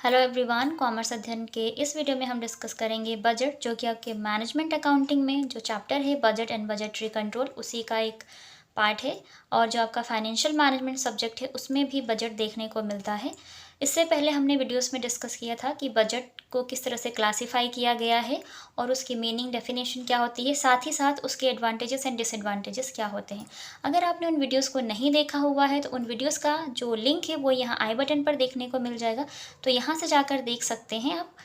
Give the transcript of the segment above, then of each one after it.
Hello everyone, commerce अध्ययन के इस वीडियो में हम डिस्कस करेंगे बजट, जो कि आपके मैनेजमेंट अकाउंटिंग में जो चैप्टर है बजट एंड बजटरी कंट्रोल उसी का एक पार्ट है। और जो आपका फाइनेंशियल मैनेजमेंट सब्जेक्ट है उसमें भी बजट देखने को मिलता है। इससे पहले हमने वीडियोस में डिस्कस किया था कि बजट को किस तरह से क्लासिफाई किया गया है और उसकी मीनिंग डेफिनेशन क्या होती है, साथ ही साथ उसके एडवांटेजेस एंड डिसएडवांटेजेस क्या होते हैं। अगर आपने उन वीडियोस को नहीं देखा हुआ है तो उन वीडियोस का जो लिंक है वो यहाँ आई बटन पर देखने को मिल जाएगा, तो यहाँ से जाकर देख सकते हैं आप।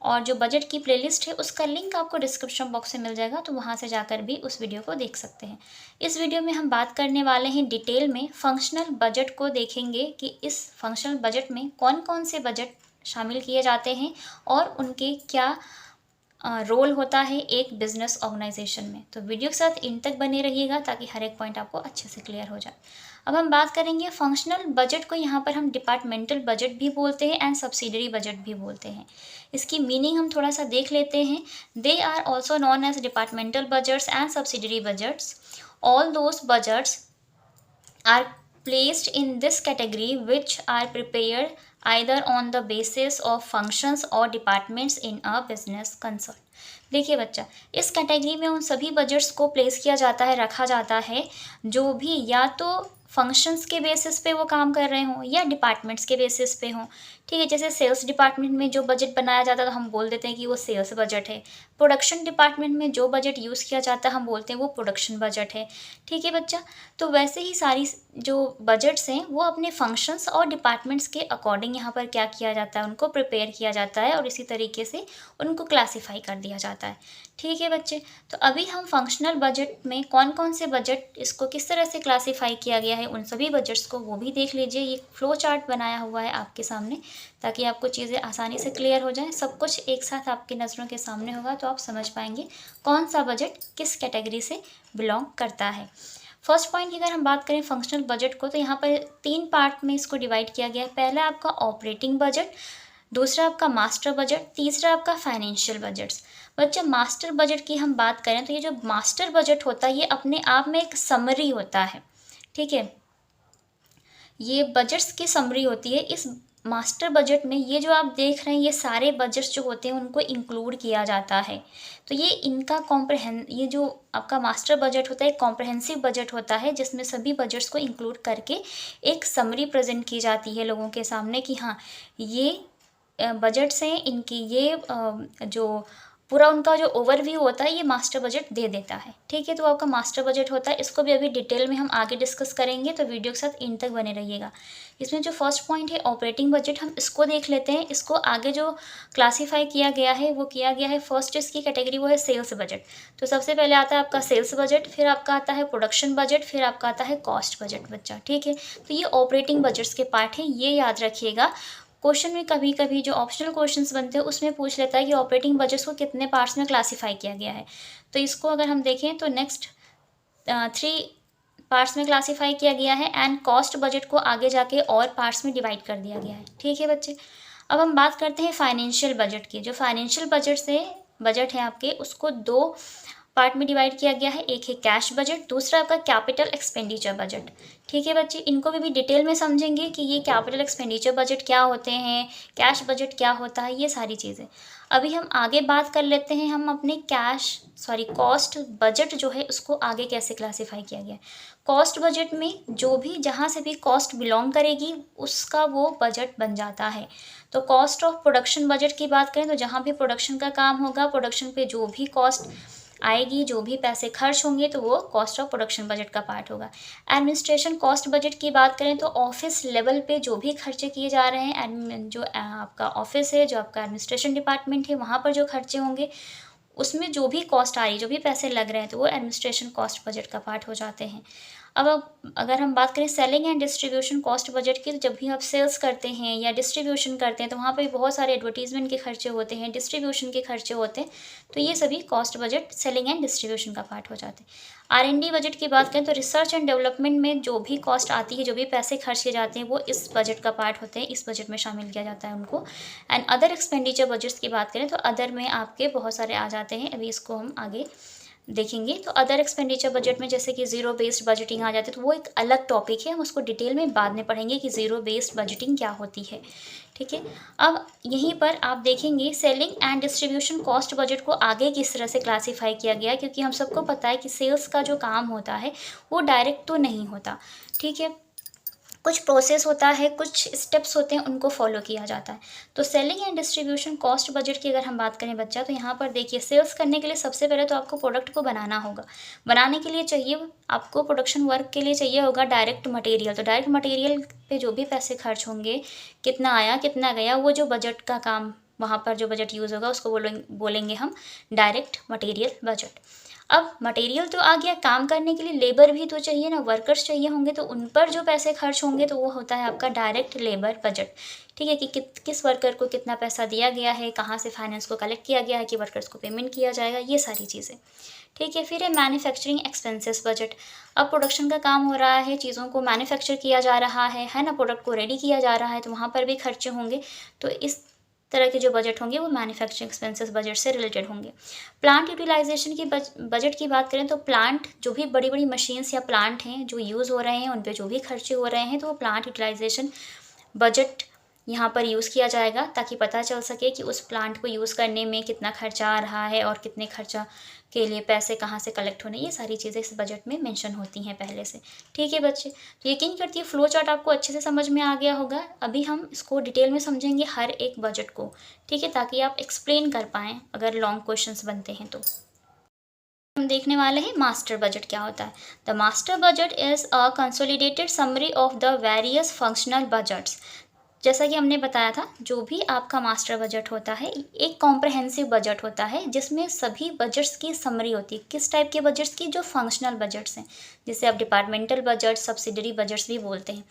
और जो बजट की प्लेलिस्ट है उसका लिंक आपको डिस्क्रिप्शन बॉक्स में मिल जाएगा, तो वहाँ से जाकर भी उस वीडियो को देख सकते हैं। इस वीडियो में हम बात करने वाले हैं डिटेल में फंक्शनल बजट को, देखेंगे कि इस फंक्शनल बजट में कौन कौन से बजट शामिल किए जाते हैं और उनके क्या रोल होता है एक बिजनेस ऑर्गेनाइजेशन में। तो वीडियो के साथ इन तक बने रहिएगा ताकि हर एक पॉइंट आपको अच्छे से क्लियर हो जाए। अब हम बात करेंगे फंक्शनल बजट को, यहाँ पर हम डिपार्टमेंटल बजट भी बोलते हैं एंड सब्सिडरी बजट भी बोलते हैं। इसकी मीनिंग हम थोड़ा सा देख लेते हैं। They are also known as departmental budgets and subsidiary budgets. All those budgets are placed in this category which are prepared either on the basis of functions or departments in a business concern। देखिए बच्चा, इस category में उन सभी budgets को place किया जाता है, रखा जाता है जो भी या तो फंक्शंस के बेसिस पे वो काम कर रहे हों या डिपार्टमेंट्स के बेसिस पे हों। ठीक है, जैसे सेल्स डिपार्टमेंट में जो बजट बनाया जाता है तो हम बोल देते हैं कि वो सेल्स बजट है। प्रोडक्शन डिपार्टमेंट में जो बजट यूज़ किया जाता है हम बोलते हैं वो प्रोडक्शन बजट है। ठीक है बच्चा, तो वैसे ही सारी जो बजट्स हैं वो अपने फंक्शंस और डिपार्टमेंट्स के अकॉर्डिंग यहाँ पर क्या किया जाता है, उनको प्रिपेयर किया जाता है और इसी तरीके से उनको क्लासीफाई कर दिया जाता है। ठीक है बच्चे, तो अभी हम फंक्शनल बजट में कौन कौन से बजट, इसको किस तरह से क्लासीफाई किया गया है उन सभी बजट्स को वो भी देख लीजिए। ये फ्लो चार्ट बनाया हुआ है आपके सामने ताकि आपको चीज़ें आसानी से क्लियर हो जाएं। सब कुछ एक साथ आपकी नज़रों के सामने होगा तो आप समझ पाएंगे कौन सा बजट किस कैटेगरी से बिलोंग करता है। फर्स्ट पॉइंट की अगर हम बात करें फंक्शनल बजट को, तो यहाँ पर 3 पार्ट में इसको डिवाइड किया गया है। पहला आपका ऑपरेटिंग बजट, दूसरा आपका मास्टर बजट, तीसरा आपका फाइनेंशियल बजट्स। बच्चा, मास्टर बजट की हम बात करें तो ये जो मास्टर बजट होता है ये अपने आप में एक समरी होता है। ठीक है, ये बजट्स की समरी होती है। इस मास्टर बजट में ये जो आप देख रहे हैं ये सारे बजट्स जो होते हैं उनको इंक्लूड किया जाता है। तो ये इनका ये जो आपका मास्टर बजट होता है एक कॉम्प्रहेंसिव बजट होता है जिसमें सभी बजट्स को इंक्लूड करके एक समरी प्रेजेंट की जाती है लोगों के सामने कि हाँ, ये बजट्स हैं, इनकी ये जो पूरा उनका जो ओवरव्यू होता है ये मास्टर बजट दे देता है। ठीक है, तो आपका मास्टर बजट होता है, इसको भी अभी डिटेल में हम आगे डिस्कस करेंगे, तो वीडियो के साथ इन तक बने रहिएगा। इसमें जो फर्स्ट पॉइंट है ऑपरेटिंग बजट, हम इसको देख लेते हैं। इसको आगे जो क्लासीफाई किया गया है वो किया गया है, फर्स्ट इसकी कैटेगरी वो है सेल्स बजट। तो सबसे पहले आता है आपका सेल्स बजट, फिर आपका आता है प्रोडक्शन बजट, फिर आपका आता है कॉस्ट बजट बच्चा। ठीक है, तो ये ऑपरेटिंग बजट्स के पार्ट हैं, ये याद रखिएगा। क्वेश्चन में कभी कभी जो ऑप्शनल क्वेश्चंस बनते हैं उसमें पूछ लेता है कि ऑपरेटिंग बजट्स को कितने पार्ट्स में क्लासीफाई किया गया है। तो इसको अगर हम देखें तो नेक्स्ट 3 पार्ट्स में क्लासीफाई किया गया है एंड कॉस्ट बजट को आगे जाके और पार्ट्स में डिवाइड कर दिया गया है। ठीक है बच्चे, अब हम बात करते हैं फाइनेंशियल बजट की। जो फाइनेंशियल बजट है आपके, उसको 2 पार्ट में डिवाइड किया गया है। एक है कैश बजट, दूसरा आपका कैपिटल एक्सपेंडिचर बजट। ठीक है बच्चे, इनको भी डिटेल में समझेंगे कि ये कैपिटल एक्सपेंडिचर बजट क्या होते हैं, कैश बजट क्या होता है, ये सारी चीज़ें। अभी हम आगे बात कर लेते हैं, हम अपने कॉस्ट बजट जो है उसको आगे कैसे क्लासीफाई किया गया है। कॉस्ट बजट में जो भी जहाँ से भी कॉस्ट बिलोंग करेगी उसका वो बजट बन जाता है। तो कॉस्ट ऑफ प्रोडक्शन बजट की बात करें तो जहाँ भी प्रोडक्शन का काम होगा, प्रोडक्शन पे जो भी कॉस्ट आएगी, जो भी पैसे खर्च होंगे, तो वो कॉस्ट ऑफ प्रोडक्शन बजट का पार्ट होगा। एडमिनिस्ट्रेशन कॉस्ट बजट की बात करें तो ऑफिस लेवल पे जो भी खर्चे किए जा रहे हैं, जो आपका ऑफिस है, जो आपका एडमिनिस्ट्रेशन डिपार्टमेंट है, वहाँ पर जो खर्चे होंगे उसमें जो भी कॉस्ट आ रही है, जो भी पैसे लग रहे हैं, तो वो एडमिनिस्ट्रेशन कॉस्ट बजट का पार्ट हो जाते हैं। अब अगर हम बात करें selling and distribution cost budget की, तो जब भी आप सेल्स करते हैं या डिस्ट्रीब्यूशन करते हैं तो वहाँ पे बहुत सारे एडवर्टीजमेंट के खर्चे होते हैं, डिस्ट्रीब्यूशन के खर्चे होते हैं, तो ये सभी cost budget selling and distribution का पार्ट हो जाते हैं। R&D बजट की बात करें तो रिसर्च एंड डेवलपमेंट में जो भी कॉस्ट आती है, जो भी पैसे खर्च किए जाते हैं, वो इस बजट का पार्ट होते हैं, इस बजट में शामिल किया जाता है उनको। एंड अदर एक्सपेंडिचर बजट्स की बात करें तो अदर में आपके बहुत सारे आ जाते हैं, अभी इसको हम आगे देखेंगे। तो अदर एक्सपेंडिचर बजट में जैसे कि ज़ीरो बेस्ड बजटिंग आ जाती है, तो वो एक अलग टॉपिक है, हम उसको डिटेल में बाद में पढ़ेंगे कि ज़ीरो बेस्ड बजटिंग क्या होती है। ठीक है, अब यहीं पर आप देखेंगे selling and distribution cost budget को आगे किस तरह से क्लासीफाई किया गया है, क्योंकि हम सबको पता है कि सेल्स का जो काम होता है वो डायरेक्ट तो नहीं होता। ठीक है, कुछ प्रोसेस होता है, कुछ स्टेप्स होते हैं, उनको फॉलो किया जाता है। तो selling and distribution cost budget की अगर हम बात करें बच्चा, तो यहाँ पर देखिए सेल्स करने के लिए सबसे पहले तो आपको प्रोडक्ट को बनाना होगा। बनाने के लिए चाहिए आपको, प्रोडक्शन वर्क के लिए चाहिए होगा डायरेक्ट मटेरियल। तो डायरेक्ट मटेरियल पे जो भी पैसे खर्च होंगे, कितना आया कितना गया, वो जो बजट का काम वहाँ पर जो बजट यूज़ होगा उसको बोलेंगे हम डायरेक्ट मटेरियल बजट। अब मटेरियल तो आ गया, काम करने के लिए लेबर भी तो चाहिए ना, वर्कर्स चाहिए होंगे, तो उन पर जो पैसे खर्च होंगे तो वो होता है आपका डायरेक्ट लेबर बजट। ठीक है, कि किस वर्कर को कितना पैसा दिया गया है, कहाँ से फाइनेंस को कलेक्ट किया गया है कि वर्कर्स को पेमेंट किया जाएगा, ये सारी चीज़ें। ठीक है, फिर है मैन्युफैक्चरिंग एक्सपेंसेस बजट। अब प्रोडक्शन का काम हो रहा है, चीज़ों को मैन्युफैक्चर किया जा रहा है ना, प्रोडक्ट को रेडी किया जा रहा है, तो वहाँ पर भी खर्चे होंगे। तो इस तरह के जो बजट होंगे वो मैन्युफैक्चरिंग एक्सपेंसेस बजट से रिलेटेड होंगे। प्लांट यूटिलाइजेशन की बजट की बात करें तो प्लांट, जो भी बड़ी बड़ी मशीन्स या प्लांट हैं जो यूज़ हो रहे हैं, उन पे जो भी खर्चे हो रहे हैं, तो वो प्लांट यूटिलाइजेशन बजट यहाँ पर यूज़ किया जाएगा, ताकि पता चल सके कि उस प्लांट को यूज़ करने में कितना खर्चा आ रहा है और कितने खर्चा के लिए पैसे कहाँ से कलेक्ट होने, ये सारी चीज़ें इस बजट में मेंशन होती हैं पहले से। ठीक है बच्चे, तो यकीन करती है फ्लो चार्ट आपको अच्छे से समझ में आ गया होगा। अभी हम इसको डिटेल में समझेंगे हर एक बजट को। ठीक है, ताकि आप एक्सप्लेन कर पाएँ अगर लॉन्ग क्वेश्चंस बनते हैं तो। हम देखने वाले हैं मास्टर बजट क्या होता है। The master budget is a consolidated summary of the various functional budgets. जैसा कि हमने बताया था, जो भी आपका मास्टर बजट होता है एक कॉम्प्रहेंसिव बजट होता है, जिसमें सभी बजट्स की समरी होती है। किस टाइप के बजट्स की? जो फंक्शनल बजट्स हैं, जिसे आप डिपार्टमेंटल बजट, सब्सिडरी बजट्स भी बोलते हैं।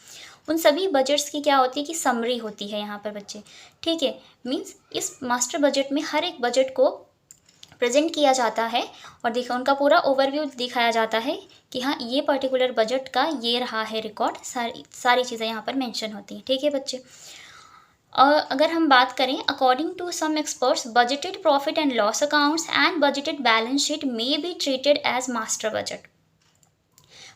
उन सभी बजट्स की क्या होती है कि समरी होती है यहाँ पर बच्चे। ठीक है, मीन्स इस मास्टर बजट में हर एक बजट को प्रेजेंट किया जाता है और देखो उनका पूरा ओवरव्यू दिखाया जाता है कि हाँ ये पर्टिकुलर बजट का ये रहा है रिकॉर्ड, सारी चीज़ें यहाँ पर मेंशन होती हैं। ठीक है बच्चे, और अगर हम बात करें according to some experts, budgeted profit and loss accounts and budgeted balance sheet may be treated as master budget.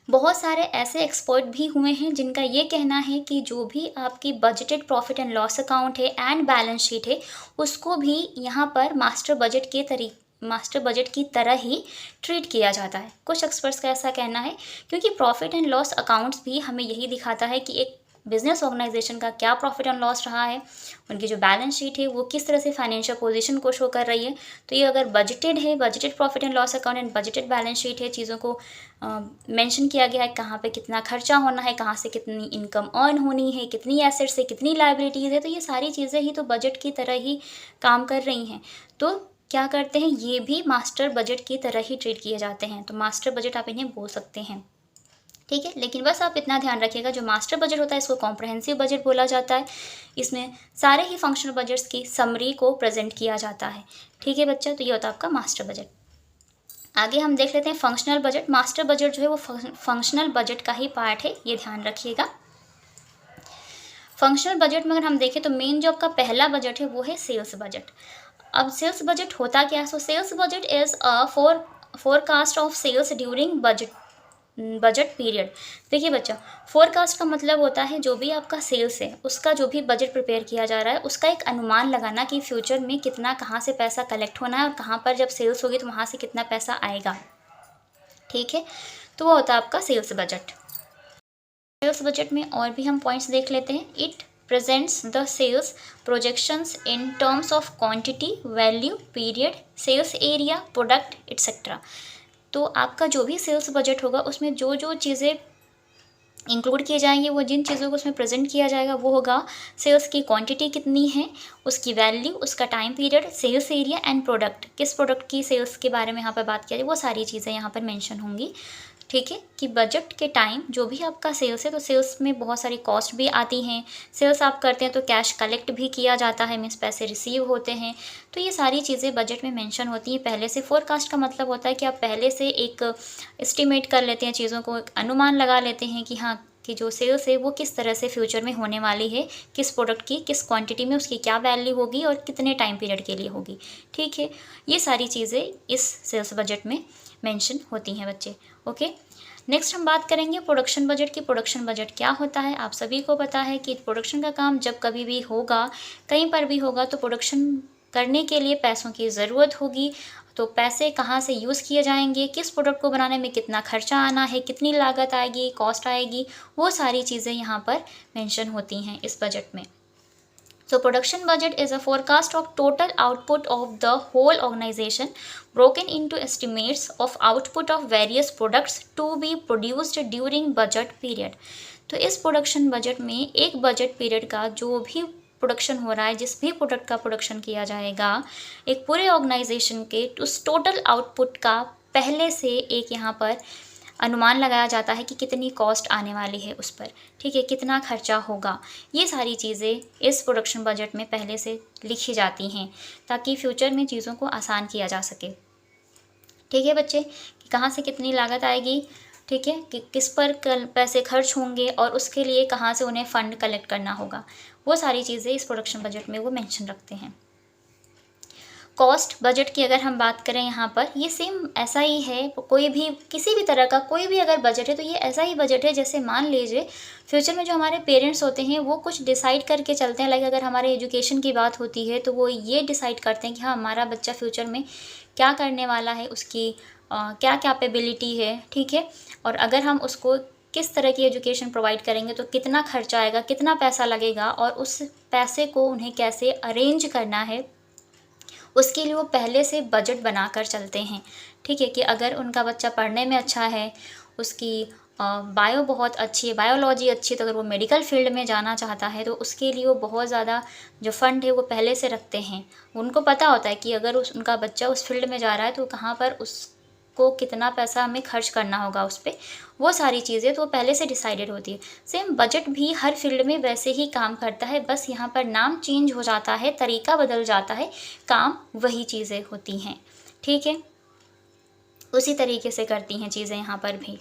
बहुत सारे ऐसे एक्सपर्ट भी हुए हैं जिनका ये कहना है कि जो भी आपकी budgeted profit and loss account है एंड बैलेंस शीट है, उसको भी यहाँ पर मास्टर बजट की तरह ही ट्रीट किया जाता है। कुछ एक्सपर्ट्स का ऐसा कहना है, क्योंकि प्रॉफिट एंड लॉस अकाउंट्स भी हमें यही दिखाता है कि एक बिजनेस ऑर्गेनाइजेशन का क्या प्रॉफिट एंड लॉस रहा है, उनकी जो बैलेंस शीट है वो किस तरह से फाइनेंशियल पोजीशन को शो कर रही है। तो ये अगर बजटेड है, budgeted profit and loss account and budgeted balance sheet है, चीज़ों को मेंशन किया गया है कहाँ पे कितना खर्चा होना है, कहाँ से कितनी इनकम अर्न होनी है, कितनी एसेट्स है, कितनी लायबिलिटीज़ है, तो ये सारी चीज़ें ही तो बजट की तरह ही काम कर रही हैं। तो क्या करते हैं, ये भी मास्टर बजट की तरह ही ट्रीट किए जाते हैं। तो मास्टर बजट आप इन्हें बोल सकते हैं। ठीक है, लेकिन बस आप इतना ध्यान रखिएगा, जो मास्टर बजट होता है इसको कॉम्प्रहेंसिव बजट बोला जाता है। इसमें सारे ही फंक्शनल बजट्स की समरी को प्रेजेंट किया जाता है। ठीक है बच्चा, तो ये होता है आपका मास्टर बजट। आगे हम देख लेते हैं फंक्शनल बजट। मास्टर बजट जो है वो फंक्शनल बजट का ही पार्ट है, ये ध्यान रखिएगा। फंक्शनल बजट में अगर हम देखें तो मेन जो आपका पहला बजट है वो है सेल्स बजट। अब सेल्स बजट होता क्या है? So sales budget is a forecast of sales during budget period. देखिए बच्चा, फोरकास्ट का मतलब होता है जो भी आपका सेल्स है उसका जो भी बजट प्रिपेयर किया जा रहा है उसका एक अनुमान लगाना कि फ्यूचर में कितना कहाँ से पैसा कलेक्ट होना है और कहाँ पर जब सेल्स होगी तो वहाँ से कितना पैसा आएगा। ठीक है, तो वो होता है आपका सेल्स बजट। सेल्स बजट में और भी हम पॉइंट्स देख लेते हैं। It presents the sales projections in terms of quantity, value, period, sales area, product etcetera. तो आपका जो भी सेल्स बजट होगा उसमें जो जो चीज़ें इंक्लूड किए जाएंगे, वो जिन चीज़ों को उसमें प्रेजेंट किया जाएगा वो होगा सेल्स की क्वांटिटी कितनी है, उसकी वैल्यू, उसका time period, sales area and product, किस प्रोडक्ट की सेल्स के बारे में यहाँ पर बात किया जाए, वो सारी चीज़ें यहाँ पर मेंशन होंगी। ठीक है, कि बजट के टाइम जो भी आपका सेल्स है, तो सेल्स में बहुत सारी कॉस्ट भी आती हैं। सेल्स आप करते हैं तो कैश कलेक्ट भी किया जाता है, मीन्स पैसे रिसीव होते हैं। तो ये सारी चीज़ें बजट में मेंशन होती हैं पहले से। फोरकास्ट का मतलब होता है कि आप पहले से एक एस्टिमेट कर लेते हैं, चीज़ों को एक अनुमान लगा लेते हैं कि हाँ कि जो सेल्स है वो किस तरह से फ्यूचर में होने वाली है, किस प्रोडक्ट की किस क्वांटिटी में उसकी क्या वैल्यू होगी और कितने टाइम पीरियड के लिए होगी। ठीक है, ये सारी चीज़ें इस सेल्स बजट में मेंशन होती हैं बच्चे। ओके, नेक्स्ट हम बात करेंगे प्रोडक्शन बजट की। प्रोडक्शन बजट क्या होता है? आप सभी को पता है कि प्रोडक्शन का काम जब कभी भी होगा, कहीं पर भी होगा, तो प्रोडक्शन करने के लिए पैसों की ज़रूरत होगी। तो पैसे कहाँ से यूज़ किए जाएंगे, किस प्रोडक्ट को बनाने में कितना खर्चा आना है, कितनी लागत आएगी, कॉस्ट आएगी, वो सारी चीज़ें यहाँ पर मेंशन होती हैं इस बजट में। So production budget is a forecast of total output of the whole organization broken into estimates of output of various products to be produced during budget period। तो इस प्रोडक्शन बजट में एक budget period का जो भी production हो रहा है, जिस भी प्रोडक्ट का प्रोडक्शन किया जाएगा, एक पूरे ऑर्गेनाइजेशन के उस टोटल आउटपुट का पहले से एक यहाँ पर अनुमान लगाया जाता है कि कितनी कॉस्ट आने वाली है उस पर, ठीक है, कितना खर्चा होगा। ये सारी चीज़ें इस प्रोडक्शन बजट में पहले से लिखी जाती हैं ताकि फ्यूचर में चीज़ों को आसान किया जा सके। ठीक है बच्चे, कि कहाँ से कितनी लागत आएगी, ठीक है, कि किस पर पैसे खर्च होंगे और उसके लिए कहाँ से उन्हें फ़ंड कलेक्ट करना होगा, वो सारी चीज़ें इस प्रोडक्शन बजट में वो मेंशन रखते हैं। कॉस्ट बजट की अगर हम बात करें यहाँ पर, ये सेम ऐसा ही है। कोई भी किसी भी तरह का कोई भी अगर बजट है तो ये ऐसा ही बजट है जैसे मान लीजिए फ्यूचर में जो हमारे पेरेंट्स होते हैं वो कुछ डिसाइड करके चलते हैं। लाइक अगर हमारे एजुकेशन की बात होती है तो वो ये डिसाइड करते हैं कि हाँ हमारा बच्चा फ्यूचर में क्या करने वाला है, उसकी क्या कैपेबिलिटी है, ठीक है, और अगर हम उसको किस तरह की एजुकेशन प्रोवाइड करेंगे तो कितना खर्चा आएगा, कितना पैसा लगेगा, और उस पैसे को उन्हें कैसे अरेंज करना है, उसके लिए वो पहले से बजट बनाकर चलते हैं। ठीक है, कि अगर उनका बच्चा पढ़ने में अच्छा है, उसकी बायो बहुत अच्छी है, बायोलॉजी अच्छी है, तो अगर वो मेडिकल फील्ड में जाना चाहता है तो उसके लिए वो बहुत ज़्यादा जो फ़ंड है वो पहले से रखते हैं। उनको पता होता है कि अगर उनका बच्चा उस फील्ड में जा रहा है तो कहाँ पर उसको कितना पैसा हमें खर्च करना होगा उस पर, वो सारी चीज़ें तो पहले से डिसाइडेड होती है। सेम बजट भी हर फील्ड में वैसे ही काम करता है, बस यहाँ पर नाम चेंज हो जाता है, तरीका बदल जाता है, काम वही चीज़ें होती हैं। ठीक है, उसी तरीके से करती हैं चीज़ें यहाँ पर भी।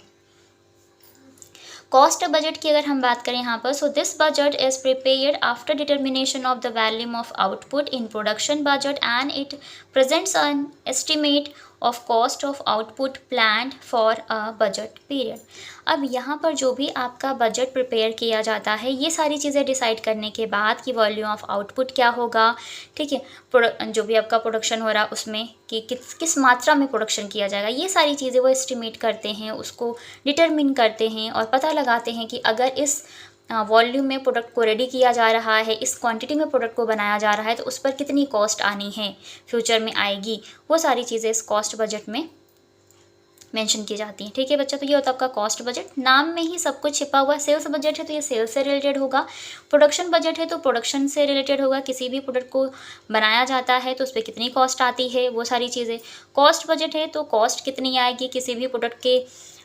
कॉस्ट बजट की अगर हम बात करें यहाँ पर, सो this budget is prepared after determination of the volume of output in production budget and it presents N estimate of cost of output planned for a budget period. अब यहाँ पर जो भी आपका बजट प्रिपेयर किया जाता है, ये सारी चीज़ें डिसाइड करने के बाद कि वॉल्यूम ऑफ आउटपुट क्या होगा, ठीक है, जो भी आपका प्रोडक्शन हो रहा है उसमें कि किस मात्रा में प्रोडक्शन किया जाएगा, ये सारी चीज़ें वो एस्टिमेट करते हैं, उसको डिटरमिन करते हैं और पता लगाते हैं कि अगर इस वॉल्यूम में प्रोडक्ट को रेडी किया जा रहा है, इस क्वांटिटी में प्रोडक्ट को बनाया जा रहा है, तो उस पर कितनी कॉस्ट आनी है, फ्यूचर में आएगी, वो सारी चीज़ें इस कॉस्ट बजट में मेंशन की जाती हैं। ठीक है बच्चा, तो ये होता है आपका कॉस्ट बजट। नाम में ही सब कुछ छिपा हुआ है। सेल्स बजट है तो ये सेल्स से रिलेटेड होगा, प्रोडक्शन बजट है तो प्रोडक्शन से रिलेटेड होगा, किसी भी प्रोडक्ट को बनाया जाता है तो उस पर कितनी कॉस्ट आती है, वो सारी चीज़ें। कॉस्ट बजट है तो कॉस्ट कितनी आएगी किसी भी प्रोडक्ट के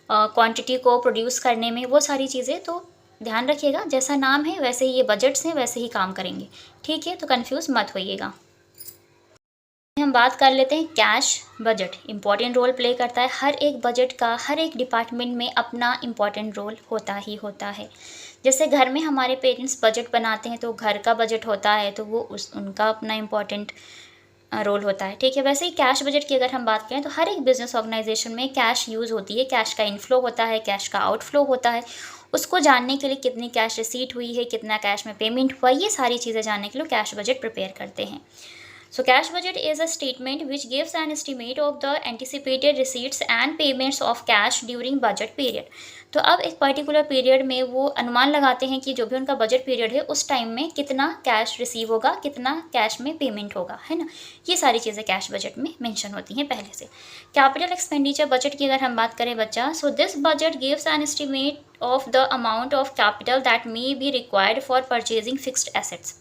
क्वांटिटी को प्रोड्यूस करने में, वो सारी चीज़ें। तो ध्यान रखिएगा, जैसा नाम है वैसे ही ये बजट्स हैं, वैसे ही काम करेंगे। ठीक है, तो कन्फ्यूज़ मत होइएगा। हम बात कर लेते हैं cash budget. Important role play करता है। हर एक बजट का हर एक डिपार्टमेंट में अपना इम्पॉर्टेंट रोल होता ही होता है। जैसे घर में हमारे पेरेंट्स बजट बनाते हैं तो घर का बजट होता है, तो वो उनका अपना इम्पॉर्टेंट रोल होता है। ठीक है, वैसे ही कैश बजट की अगर हम बात करें तो हर एक बिजनेस ऑर्गेनाइजेशन में कैश यूज़ होती है, कैश का इनफ्लो होता है, कैश का आउटफ्लो होता है। उसको जानने के लिए कितनी कैश रिसीट हुई है, कितना कैश में पेमेंट हुआ, ये सारी चीज़ें जानने के लिए कैश बजट प्रिपेयर करते हैं। So cash budget is a statement which gives an estimate of the anticipated receipts and payments of cash during budget period। तो अब एक पर्टिकुलर पीरियड में वो अनुमान लगाते हैं कि जो भी उनका बजट पीरियड है उस टाइम में कितना कैश रिसीव होगा, कितना कैश में पेमेंट होगा, है ना। ये सारी चीज़ें कैश बजट में मेंशन होती हैं पहले से। कैपिटल एक्सपेंडिचर बजट की अगर हम बात करें बच्चा, so this budget gives an estimate of the amount of capital that may be required for purchasing fixed assets.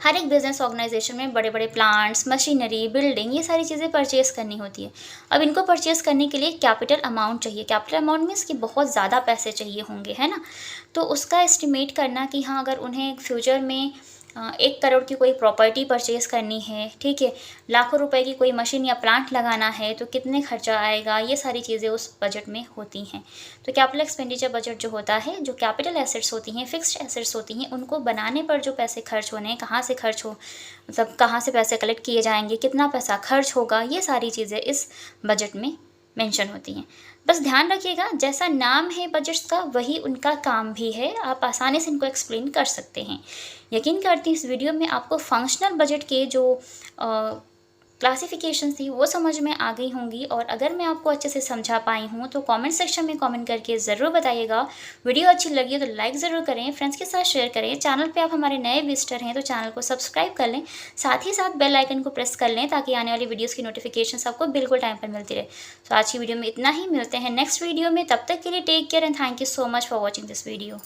हर एक बिजनेस ऑर्गेनाइजेशन में बड़े बड़े प्लांट्स, मशीनरी, बिल्डिंग, ये सारी चीज़ें परचेस करनी होती है। अब इनको परचेस करने के लिए कैपिटल अमाउंट चाहिए। कैपिटल अमाउंट मीन्स कि बहुत ज़्यादा पैसे चाहिए होंगे, है ना। तो उसका एस्टिमेट करना कि हाँ अगर उन्हें फ्यूचर में 1 करोड़ की कोई प्रॉपर्टी परचेज़ करनी है, ठीक है, लाखों रुपए की कोई मशीन या प्लांट लगाना है तो कितने खर्चा आएगा, ये सारी चीज़ें उस बजट में होती हैं। तो कैपिटल एक्सपेंडिचर बजट जो होता है, जो कैपिटल एसेट्स होती हैं, फिक्स्ड एसेट्स होती हैं, उनको बनाने पर जो पैसे खर्च होने हैं, कहाँ से खर्च हो, मतलब कहाँ से पैसे कलेक्ट किए जाएंगे, कितना पैसा खर्च होगा, ये सारी चीज़ें इस बजट में मेंशन होती हैं। बस ध्यान रखिएगा, जैसा नाम है बजट्स का वही उनका काम भी है, आप आसानी से इनको एक्सप्लेन कर सकते हैं। यकीन करती हूँ इस वीडियो में आपको फंक्शनल बजट के जो क्लासिफिकेशन थी वो समझ में आ गई होंगी, और अगर मैं आपको अच्छे से समझा पाई हूँ तो कमेंट सेक्शन में कमेंट करके ज़रूर बताइएगा। वीडियो अच्छी लगी हो तो लाइक ज़रूर करें, फ्रेंड्स के साथ शेयर करें। चैनल पे आप हमारे नए विजिटर हैं तो चैनल को सब्सक्राइब कर लें, साथ ही साथ बेल आइकन को प्रेस कर लें ताकि आने वाली वीडियोज़ की नोटिफिकेशन आपको बिल्कुल टाइम पर मिलती रहे। तो आज की वीडियो में इतना ही, मिलते हैं नेक्स्ट वीडियो में, तब तक के लिए take care and thank you so much for watching this video.